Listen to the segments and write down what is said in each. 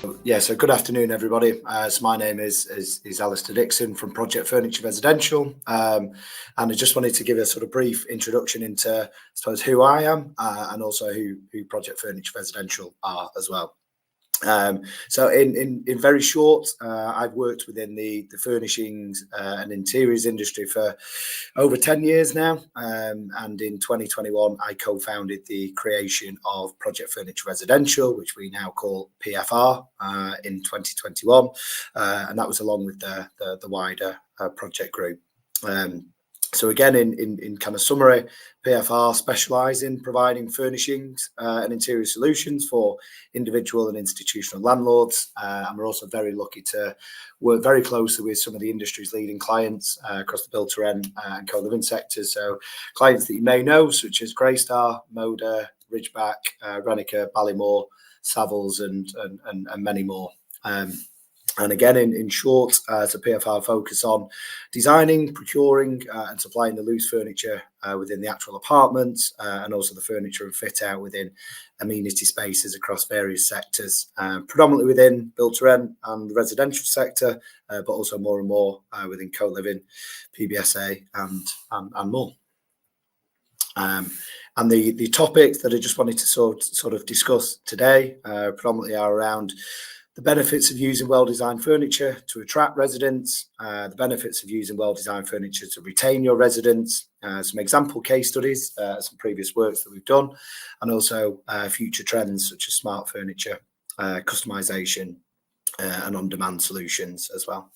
So good afternoon, everybody. So my name is Alistair Dickson from Project Furniture Residential, and I just wanted to give a sort of brief introduction into, I suppose, who I am and also who Project Furniture Residential are as well. So in very short, I've worked within the furnishings and interiors industry for over 10 years now, and in 2021 I co-founded the creation of Project Furniture Residential, which we now call PFR, in 2021, and that was along with the wider project group. So again, in kind of summary, PFR specialise in providing furnishings and interior solutions for individual and institutional landlords, and we're also very lucky to work very closely with some of the industry's leading clients across the build-to-rent and co-living sectors. So clients that you may know, such as Greystar, Moda, Ridgeback, Rennica, Ballymore, Savills, and many more. And again, in short, so PFR focus on designing, procuring and supplying the loose furniture within the actual apartments, and also the furniture and fit out within amenity spaces across various sectors, predominantly within build-to-rent and the residential sector, but also more and more within co-living, PBSA and more. And the topics that I just wanted to sort of discuss today predominantly are around the benefits of using well-designed furniture to attract residents, the benefits of using well-designed furniture to retain your residents, some example case studies, some previous works that we've done, and also future trends such as smart furniture, customization, and on-demand solutions as well.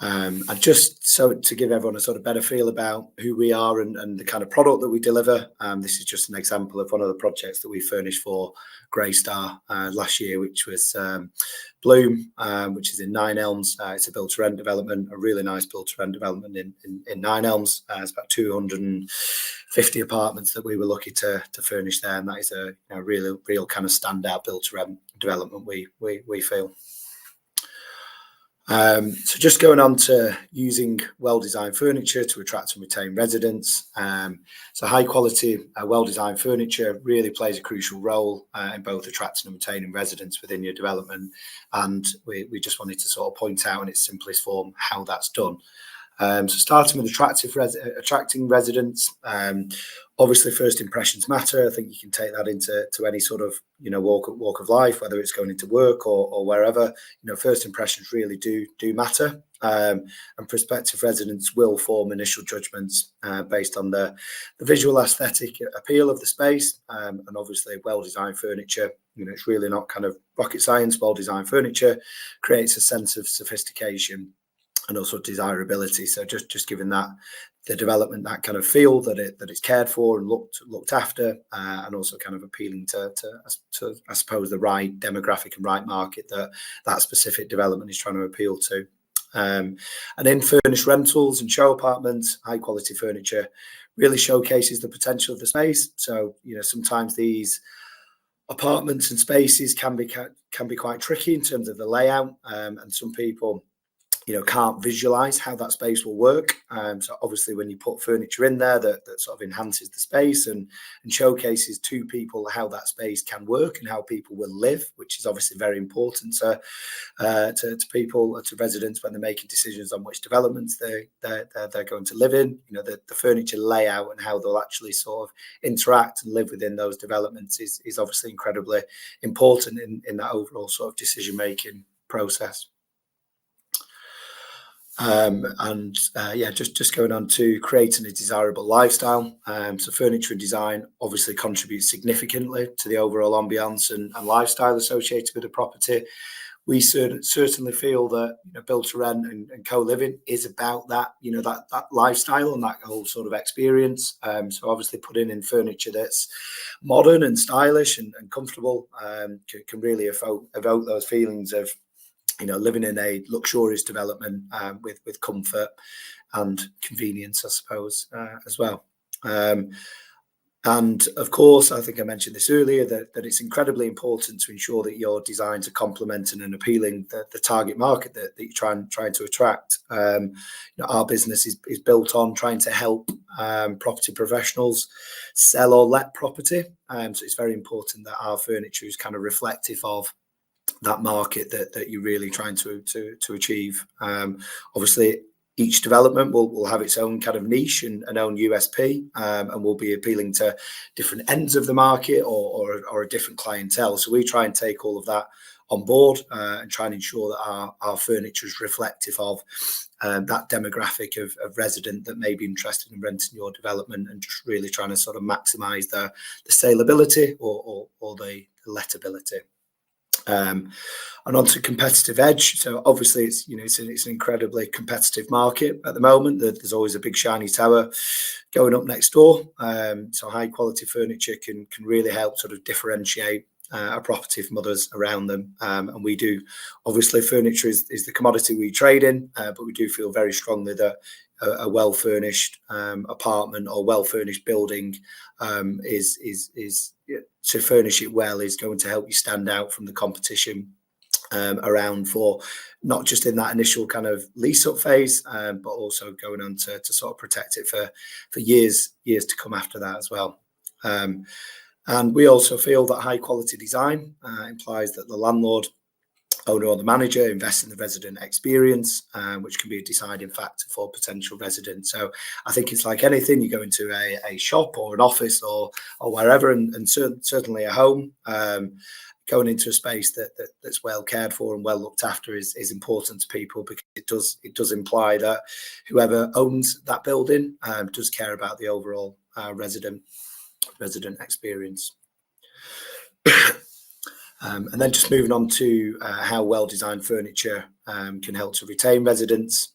And just so to give everyone a sort of better feel about who we are and the kind of product that we deliver, this is just an example of one of the projects that we furnished for Greystar last year, which was Bloom, which is in Nine Elms. It's a build-to-rent development, a really nice build-to-rent development in Nine Elms. It's about 250 apartments that we were lucky to furnish there, and that is a real kind of standout build-to-rent development, we feel. So just going on to using well-designed furniture to attract and retain residents. So high quality, well-designed furniture really plays a crucial role in both attracting and retaining residents within your development. And we just wanted to sort of point out in its simplest form how that's done. So starting with attracting residents, obviously first impressions matter. I think you can take that into any sort of walk of life, whether it's going into work or wherever. First impressions really do matter, and prospective residents will form initial judgments based on the visual aesthetic appeal of the space, and obviously well-designed furniture. It's really not kind of rocket science. Well-designed furniture creates a sense of sophistication and also desirability. So just giving that the development that kind of feel that it's cared for and looked after, and also kind of appealing to I suppose the right demographic and right market that specific development is trying to appeal to. And in furnished rentals and show apartments, high quality furniture really showcases the potential of the space. So sometimes these apartments and spaces can be quite tricky in terms of the layout, and some people can't visualize how that space will work. So obviously when you put furniture in there that sort of enhances the space and showcases to people how that space can work and how people will live, which is obviously very important to people, to residents when they're making decisions on which developments they're going to live in. The furniture layout and how they'll actually sort of interact and live within those developments is obviously incredibly important in that overall sort of decision making process. Just going on to creating a desirable lifestyle. So furniture and design obviously contributes significantly to the overall ambience and lifestyle associated with the property. We certainly feel that build to rent and co-living is about that, that lifestyle and that whole sort of experience. So obviously putting in furniture that's modern and stylish and comfortable can really evoke those feelings of living in a luxurious development with comfort and convenience, I suppose, as well. And of course, I think I mentioned this earlier, that it's incredibly important to ensure that your designs are complementing and appealing the target market that you're trying to attract. Our business is built on trying to help property professionals sell or let property. So it's very important that our furniture is kind of reflective of that market that you're really trying to achieve. Obviously, each development will have its own kind of niche and own USP, and will be appealing to different ends of the market or a different clientele. So we try and take all of that on board and try and ensure that our furniture is reflective of that demographic of resident that may be interested in renting your development, and just really trying to sort of maximise the saleability or the lettability. And onto competitive edge. So obviously, it's an incredibly competitive market at the moment. There's always a big shiny tower going up next door. So high quality furniture can really help sort of differentiate a property from others around them. And we do, obviously, furniture is the commodity we trade in, but we do feel very strongly that a well furnished apartment or well furnished building is to furnish it well is going to help you stand out from the competition around, for not just in that initial kind of lease up phase, but also going on to sort of protect it for years to come after that as well. And we also feel that high quality design implies that the landlord, owner or the manager invests in the resident experience, which can be a deciding factor for potential residents. So I think it's like anything, you go into a shop or an office or wherever, and certainly a home, going into a space that's well cared for and well looked after is important to people, because it does imply that whoever owns that building does care about the overall resident experience. And then just moving on to how well-designed furniture can help to retain residents.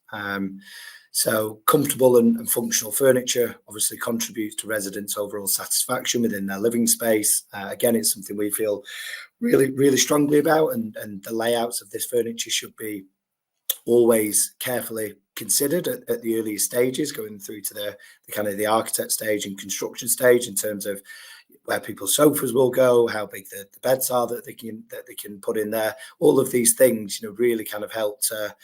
So comfortable and functional furniture obviously contributes to residents' overall satisfaction within their living space. Again, it's something we feel really strongly about, and the layouts of this furniture should be always carefully considered at the earliest stages, going through to the kind of the architect stage and construction stage, in terms of where people's sofas will go, how big the beds are that they can put in there. All of these things, really kind of help to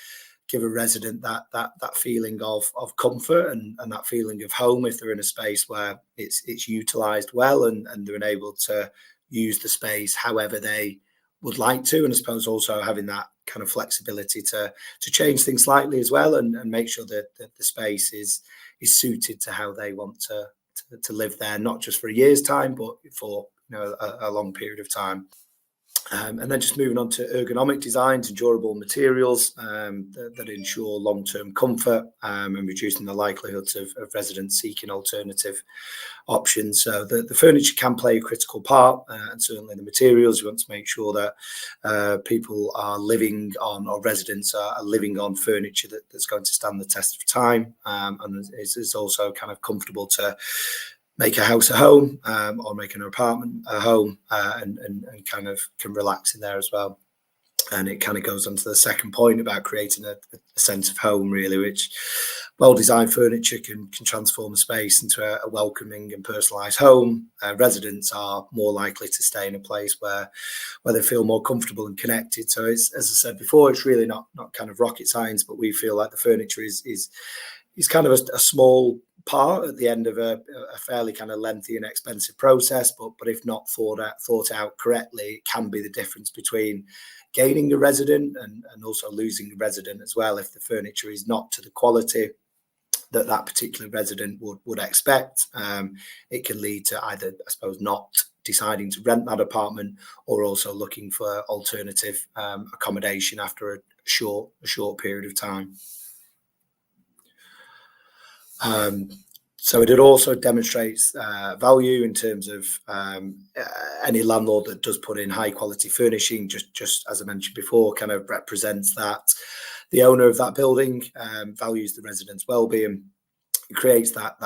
give a resident that feeling of comfort and that feeling of home, if they're in a space where it's utilised well and they're enabled to use the space however they would like to. And I suppose also having that kind of flexibility to change things slightly as well, and make sure that the space is suited to how they want to live there, not just for a year's time, but for a long period of time. And then just moving on to ergonomic designs and durable materials that ensure long-term comfort and reducing the likelihoods of residents seeking alternative options. So the furniture can play a critical part, and certainly the materials. We want to make sure that people are living on, or residents are living on, furniture that's going to stand the test of time, and is also kind of comfortable to make a house a home, or make an apartment a home, and kind of can relax in there as well. And it kind of goes on to the second point about creating a sense of home, really, which well-designed furniture can transform a space into a welcoming and personalised home. Residents are more likely to stay in a place where they feel more comfortable and connected. So it's, as I said before, it's really not kind of rocket science, but we feel like the furniture is kind of a small part at the end of a fairly kind of lengthy and expensive process, but if not thought out correctly, it can be the difference between gaining a resident and also losing a resident as well. If the furniture is not to the quality that particular resident would expect, it can lead to either, I suppose, not deciding to rent that apartment, or also looking for alternative accommodation after a short period of time. So it also demonstrates value in terms of any landlord that does put in high quality furnishing, just as I mentioned before, kind of represents that the owner of that building values the resident's well-being. It creates that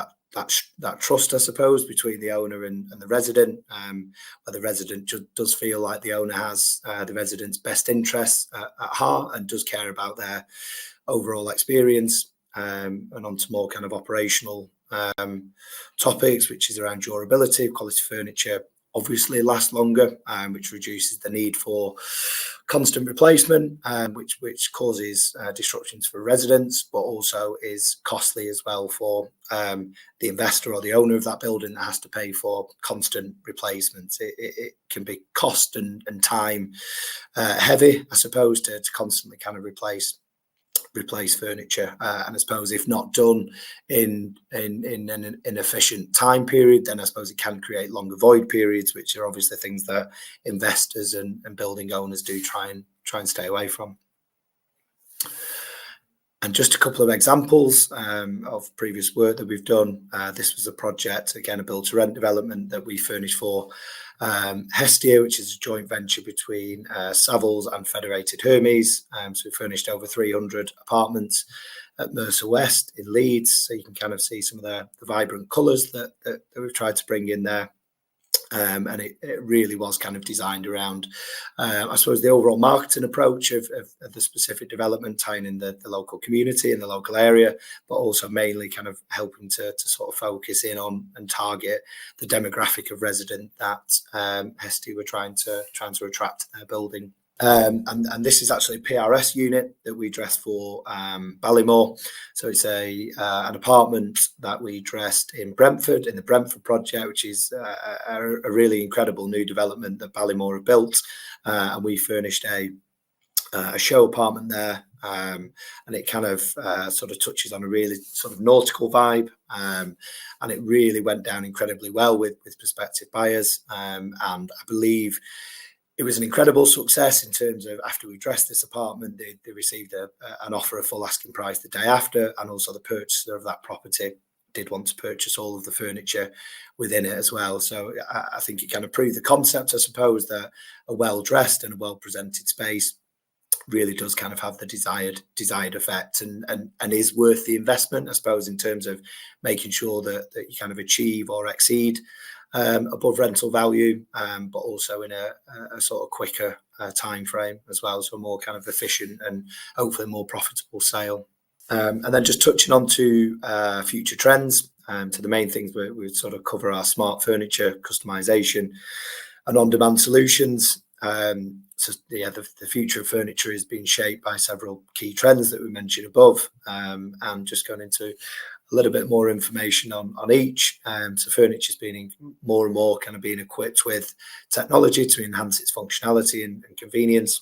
trust, I suppose, between the owner and the resident, where the resident does feel like the owner has the resident's best interests at heart and does care about their overall experience. And on to more kind of operational topics, which is around durability. Quality furniture obviously last longer, which reduces the need for constant replacement, which causes disruptions for residents, but also is costly as well for the investor or the owner of that building that has to pay for constant replacements. It can be cost and time heavy, I suppose, to constantly kind of replace furniture, and I suppose if not done in an efficient time period, then I suppose it can create longer void periods, which are obviously things that investors and building owners do try and stay away from. And just a couple of examples of previous work that we've done. This was a project, again, a build-to-rent development that we furnished for Hestia, which is a joint venture between Savills and Federated Hermes. So we furnished over 300 apartments at Mercer West in Leeds. So you can kind of see some of the vibrant colours that we've tried to bring in there. And it really was kind of designed around, I suppose, the overall marketing approach of the specific development, tying in the local community and the local area, but also mainly kind of helping to sort of focus in on and target the demographic of resident that Hestia were trying to attract to their building. And this is actually a PRS unit that we dressed for Ballymore. So it's an apartment that we dressed in Brentford, in the Brentford project, which is a really incredible new development that Ballymore have built. And we furnished a show apartment there. And it kind of sort of touches on a really sort of nautical vibe. And it really went down incredibly well with prospective buyers. And I believe it was an incredible success in terms of, after we dressed this apartment, they received an offer of full asking price the day after, and also the purchaser of that property did want to purchase all of the furniture within it as well. So I think it kind of proved the concept, I suppose, that a well-dressed and a well-presented space really does kind of have the desired effect and is worth the investment, I suppose, in terms of making sure that you kind of achieve or exceed above rental value, but also in a sort of quicker time frame as well, so a more kind of efficient and hopefully more profitable sale. And then just touching on to future trends, to the main things we sort of cover our smart furniture, customization, and on-demand solutions. So yeah, the future of furniture is being shaped by several key trends that we mentioned above, and just going into a little bit more information on each. So furniture is being more and more kind of being equipped with technology to enhance its functionality and convenience,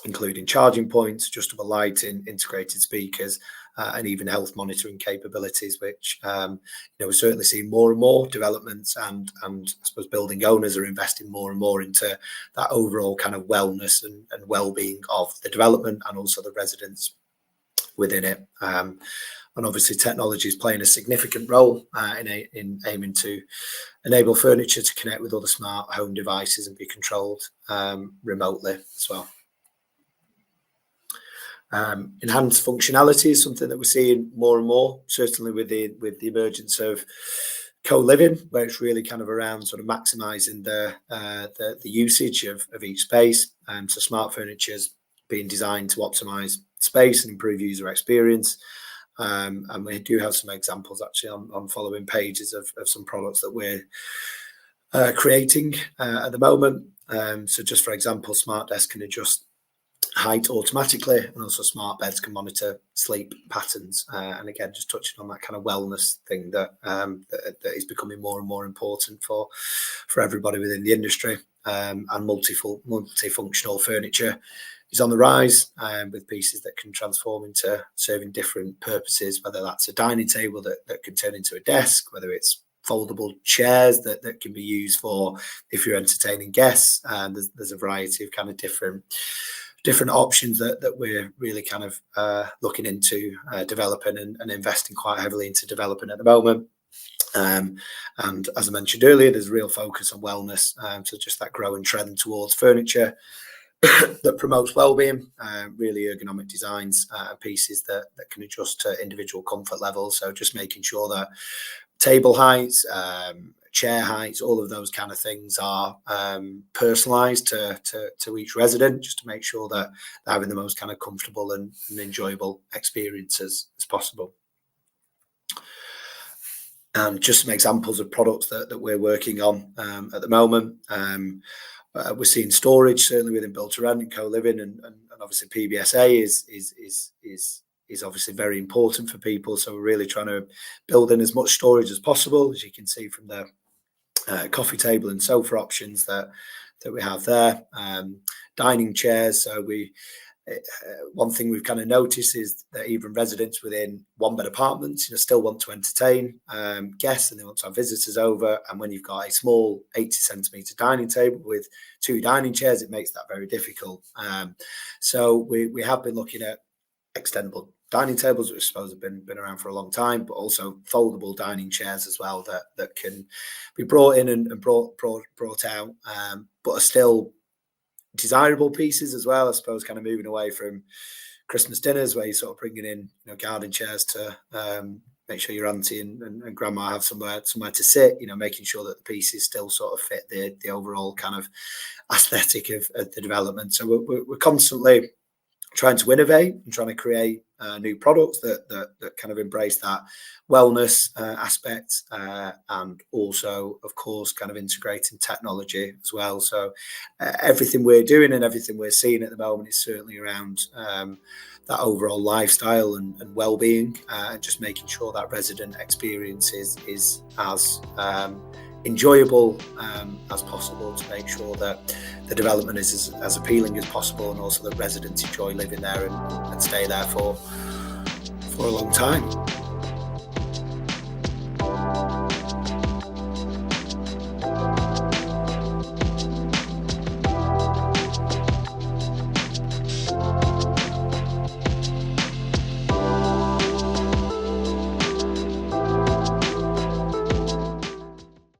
including charging points, adjustable lighting, integrated speakers, and even health monitoring capabilities, which we're certainly seeing more and more developments, and I suppose building owners are investing more and more into that overall kind of wellness and well-being of the development and also the residents within it. And obviously technology is playing a significant role in aiming to enable furniture to connect with other smart home devices and be controlled remotely as well. Enhanced functionality is something that we're seeing more and more, certainly with the emergence of co-living, where it's really kind of around sort of maximising the usage of each space. So smart furniture is being designed to optimise space and improve user experience. And we do have some examples actually on following pages of some products that we're creating at the moment. So just for example, smart desks can adjust height automatically, and also smart beds can monitor sleep patterns. And again, just touching on that kind of wellness thing that is becoming more and more important for everybody within the industry. And multifunctional furniture is on the rise, with pieces that can transform into serving different purposes, whether that's a dining table that can turn into a desk, whether it's foldable chairs that can be used for if you're entertaining guests. And there's a variety of kind of different options that we're really kind of looking into developing and investing quite heavily into developing at the moment. And as I mentioned earlier, there's a real focus on wellness, so just that growing trend towards furniture that promotes well-being, really ergonomic designs, pieces that can adjust to individual comfort levels. So just making sure that table heights, chair heights, all of those kind of things are personalised to each resident, just to make sure that they're having the most kind of comfortable and enjoyable experiences as possible. And just some examples of products that we're working on at the moment. We're seeing storage certainly within build to rent and co-living, and obviously PBSA is obviously very important for people. So we're really trying to build in as much storage as possible, as you can see from the coffee table and sofa options that we have there. Dining chairs. So one thing we've kind of noticed is that even residents within one bed apartments, still want to entertain guests, and they want to have visitors over. And when you've got a small 80 centimetre dining table with 2 dining chairs, it makes that very difficult. So we have been looking at extendable dining tables, which I suppose have been around for a long time, but also foldable dining chairs as well that can be brought in and brought out, but are still desirable pieces as well. I suppose kind of moving away from Christmas dinners where you're sort of bringing in garden chairs to make sure your auntie and grandma have somewhere to sit, making sure that the pieces still sort of fit the overall kind of aesthetic of the development. So we're constantly trying to innovate and trying to create new products that kind of embrace that wellness aspect, and also, of course, kind of integrating technology as well. So everything we're doing and everything we're seeing at the moment is certainly around that overall lifestyle and well-being, and just making sure that resident experience is as enjoyable as possible, to make sure that the development is as appealing as possible, and also that residents enjoy living there and stay there for a long time.